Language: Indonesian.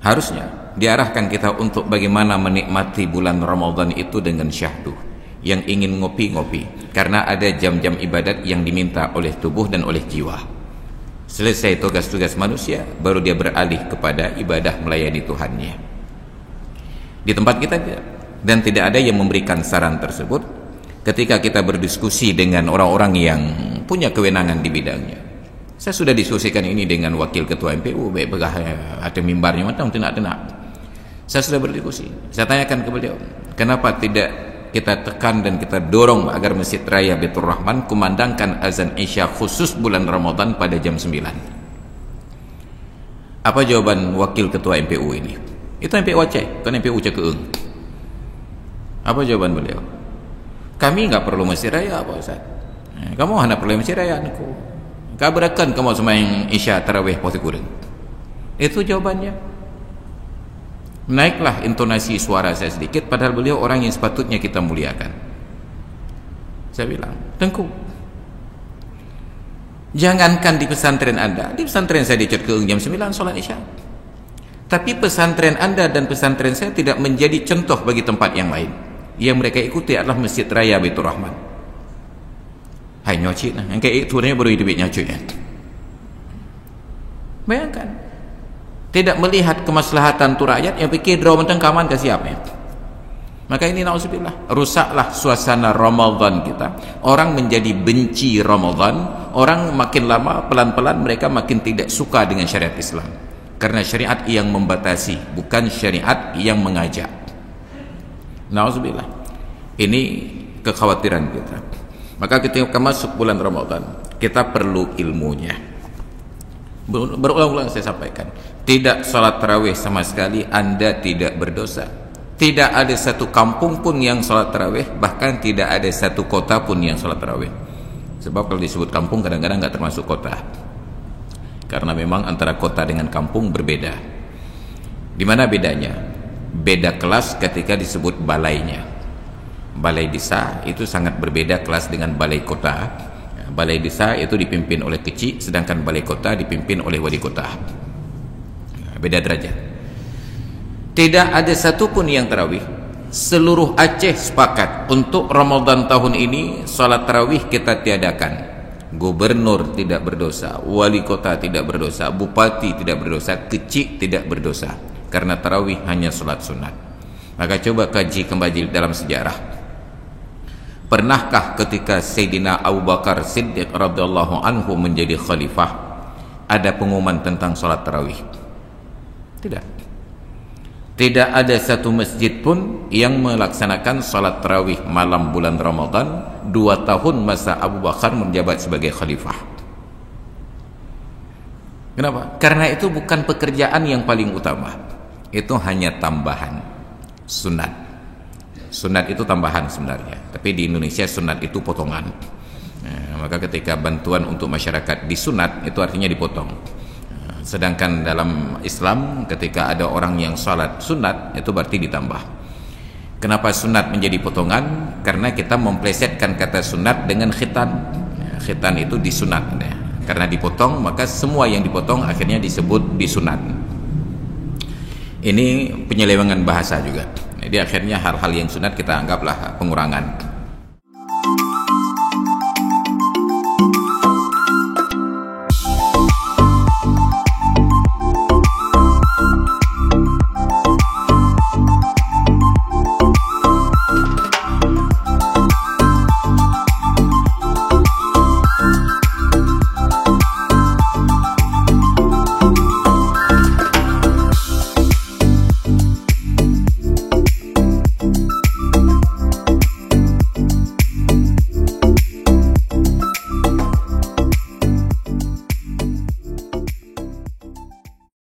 Harusnya diarahkan kita untuk bagaimana menikmati bulan Ramadan itu dengan syahdu. Yang ingin ngopi-ngopi, karena ada jam-jam ibadat yang diminta oleh tubuh dan oleh jiwa. Selesai tugas-tugas manusia, baru dia beralih kepada ibadah melayani Tuhannya. Di tempat kita dan tidak ada yang memberikan saran tersebut ketika kita berdiskusi dengan orang-orang yang punya kewenangan di bidangnya. Saya sudah diskusikan ini dengan wakil ketua MPU, baik ada mimbarnya macam tidak. Saya sudah berdiskusi. Saya tanyakan ke beliau, kenapa tidak kita tekan dan kita dorong agar Masjid Raya Baitur Rahman kumandangkan azan Isya khusus bulan Ramadan pada jam 9. Apa jawaban wakil ketua MPU ini? Itu MPU Aceh, kan MPU Cekeung. Apa jawaban beliau? Kami enggak perlu Masjid Raya, Pak Ustaz. Kamu hendak perlu Masjid Raya niku. Kaberakan kamu sembahyang Isya tarawih poti kurang. Itu jawabannya. Naiklah intonasi suara saya sedikit, padahal beliau orang yang sepatutnya kita muliakan. Saya bilang, Tengku, jangankan di pesantren Anda, di pesantren saya di Cekeung jam 9 sholat Isya. Tapi pesantren Anda dan pesantren saya tidak menjadi contoh bagi tempat yang lain. Yang mereka ikuti adalah Masjid Raya Baitur Rahman. Hai nyocik lah, yang kayak itu baru hidup nyocik ya. Bayangkan, tidak melihat kemaslahatan tu rakyat, yang fikir draw mentang kaman ke siapa ya? Maka ini na'udzubillah, rusaklah suasana Ramadan kita. Orang menjadi benci Ramadan, orang makin lama pelan-pelan mereka makin tidak suka dengan syariat Islam, karena syariat yang membatasi, bukan syariat yang mengajak. Na'udzubillah, ini kekhawatiran kita. Maka ketika masuk bulan Ramadan, kita perlu ilmunya. Berulang-ulang saya sampaikan, tidak salat tarawih sama sekali Anda tidak berdosa. Tidak ada satu kampung pun yang salat tarawih, bahkan tidak ada satu kota pun yang salat tarawih. Sebab kalau disebut kampung kadang-kadang nggak termasuk kota, karena memang antara kota dengan kampung berbeda. Di mana bedanya? Beda kelas ketika disebut balainya. Balai desa itu sangat berbeda kelas dengan balai kota. Balai desa itu dipimpin oleh kecil, sedangkan balai kota dipimpin oleh wali kota. Beda derajat. Tidak ada satupun yang tarawih. Seluruh Aceh sepakat untuk Ramadan tahun ini salat tarawih kita tiadakan. Gubernur tidak berdosa, wali kota tidak berdosa, bupati tidak berdosa, kecil tidak berdosa, karena tarawih hanya salat sunat. Maka coba kaji kembali dalam sejarah. Pernahkah ketika Sayyidina Abu Bakar Siddiq radhiyallahu anhu menjadi khalifah ada pengumuman tentang salat tarawih? Tidak. Tidak ada satu masjid pun yang melaksanakan salat tarawih malam bulan Ramadan 2 tahun masa Abu Bakar menjabat sebagai khalifah. Kenapa? Karena itu bukan pekerjaan yang paling utama. Itu hanya tambahan sunat. Sunat itu tambahan sebenarnya, tapi di Indonesia sunat itu potongan. Maka ketika bantuan untuk masyarakat disunat, itu artinya dipotong. Sedangkan dalam Islam, ketika ada orang yang salat sunat, itu berarti ditambah. Kenapa sunat menjadi potongan? Karena kita memplesetkan kata sunat dengan khitan. Khitan itu disunat, karena dipotong, maka semua yang dipotong akhirnya disebut disunat. Ini penyelewengan bahasa juga. Jadi akhirnya hal-hal yang sunat kita anggaplah pengurangan.